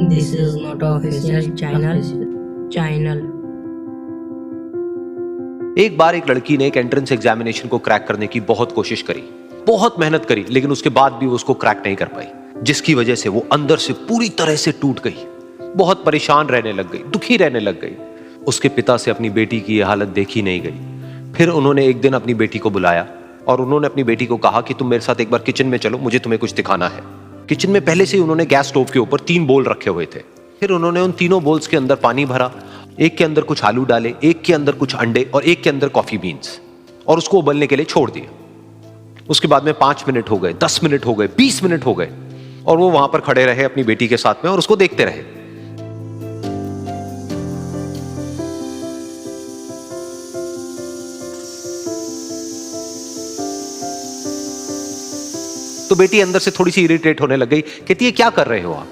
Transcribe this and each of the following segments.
This is not official channel. एक बार एक लड़की ने एक एंट्रेंस एग्जामिनेशन को क्रैक करने की बहुत कोशिश करी, बहुत मेहनत करी, लेकिन उसके बाद भी वो उसको क्रैक नहीं कर पाई, जिसकी वजह से वो अंदर से पूरी तरह से टूट गई, बहुत परेशान रहने लग गई, दुखी रहने लग गई। उसके पिता से अपनी बेटी की यह हालत देखी नहीं गई। फिर उन्होंने एक दिन अपनी बेटी को बुलाया और उन्होंने अपनी बेटी को कहा कि तुम मेरे साथ एक बार किचन में चलो, मुझे तुम्हें कुछ दिखाना है। किचन में पहले से ही उन्होंने गैस स्टोव के ऊपर 3 बोल रखे हुए थे। फिर उन्होंने उन तीनों बोल्स के अंदर पानी भरा, एक के अंदर कुछ आलू डाले, एक के अंदर कुछ अंडे और एक के अंदर कॉफी बीन्स, और उसको उबलने के लिए छोड़ दिया। उसके बाद में 5 मिनट हो गए, 10 मिनट हो गए, 20 मिनट हो गए, और वो वहां पर खड़े रहे अपनी बेटी के साथ में और उसको देखते रहे। तो बेटी अंदर से थोड़ी सी इरिटेट होने लग गई, कहती है क्या कर रहे हो आप?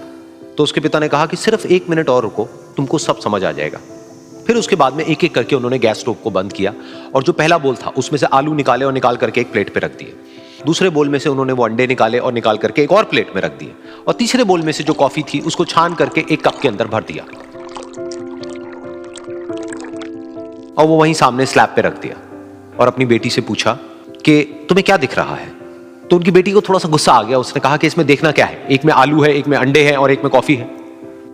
तो उसके पिता ने कहा कि सिर्फ 1 मिनट और रुको, तुमको सब समझ आ जाएगा। फिर उसके बाद में एक एक करके उन्होंने गैस स्टोव को बंद किया और जो पहला बोल था उसमें से आलू निकाले और निकाल करके एक प्लेट पे रख दिए। दूसरे बोल में से उन्होंने वो अंडे निकाले और निकाल करके एक और प्लेट में रख दिए, और तीसरे बोल में से जो कॉफी थी उसको छान करके एक कप के अंदर भर दिया और वो वहीं सामने स्लैब पे रख दिया और अपनी बेटी से पूछा कि तुम्हें क्या दिख रहा है? तो उनकी बेटी को थोड़ा सा गुस्सा आ गया। उसने कहा कि इसमें देखना क्या है, एक में आलू है, एक में अंडे हैं और एक में कॉफी है।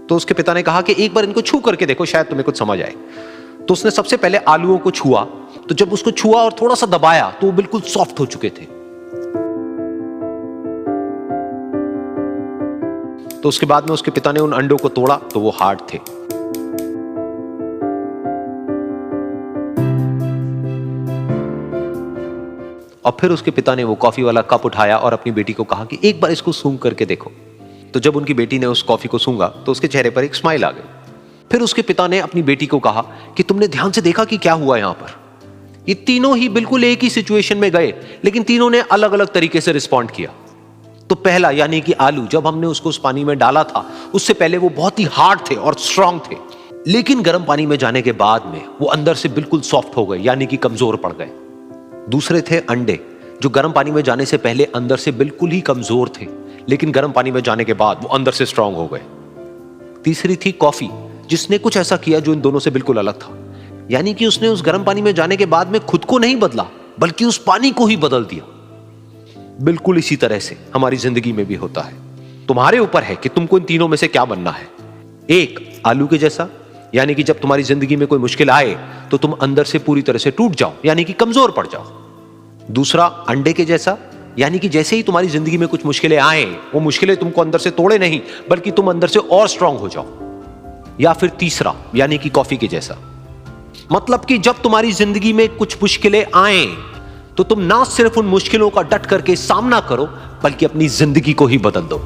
तो उसके पिता ने कहा कि एक बार इनको छू करके देखो, शायद तुम्हें कुछ समझ आए। तो उसने सबसे पहले आलूओं को छुआ, तो जब उसको छुआ और थोड़ा सा दबाया तो वो बिल्कुल सॉफ्ट हो चुके थे। तो उसके बाद में उसके पिता ने उन अंडों को तोड़ा तो वो हार्ड थे। और फिर उसके पिता ने वो कॉफी वाला कप उठाया और अपनी बेटी को कहा कि एक बार इसको सूंघ करके देखो। तो जब उनकी बेटी ने उस कॉफी को सूंघा तो उसके चेहरे पर एक स्माइल आ गई। फिर उसके पिता ने अपनी बेटी को कहा कि तुमने ध्यान से देखा कि क्या हुआ यहां पर? ये तीनों ही बिल्कुल एक ही सिचुएशन में गए, लेकिन तीनों ने अलग अलग तरीके से रिस्पॉन्ड किया। तो पहला यानी कि आलू, जब हमने उसको उस पानी में डाला था उससे पहले वो बहुत ही हार्ड थे और स्ट्रांग थे, लेकिन गर्म पानी में जाने के बाद में वो अंदर से बिल्कुल सॉफ्ट हो गए, यानी कि कमजोर पड़ गए। दूसरे थे अंडे, जो गर्म पानी में जाने से पहले अंदर से बिल्कुल ही कमजोर थे, लेकिन गर्म पानी में जाने के बाद वो अंदर से स्ट्रांग हो गए। तीसरी थी कॉफी, जिसने कुछ ऐसा किया जो इन दोनों से बिल्कुल अलग था, यानी कि उसने उस गर्म पानी में जाने के बाद में खुद को नहीं बदला, बल्कि उस पानी को ही बदल दिया। बिल्कुल इसी तरह से हमारी जिंदगी में भी होता है। तुम्हारे ऊपर है कि तुमको इन तीनों में से क्या बनना है। एक, आलू के जैसा, यानी कि जब तुम्हारी जिंदगी में कोई मुश्किल आए तो तुम अंदर से पूरी तरह से टूट जाओ, यानी कि कमजोर पड़ जाओ। दूसरा, अंडे के जैसा, यानी कि जैसे ही तुम्हारी जिंदगी में कुछ मुश्किलें आए, वो मुश्किलें तुमको अंदर से तोड़े नहीं, बल्कि तुम अंदर से और स्ट्रांग हो जाओ। या फिर तीसरा, यानी कि कॉफी के जैसा, मतलब कि जब तुम्हारी जिंदगी में कुछ मुश्किलें आए तो तुम ना सिर्फ उन मुश्किलों का डट करके सामना करो, बल्कि अपनी जिंदगी को ही बदल दो।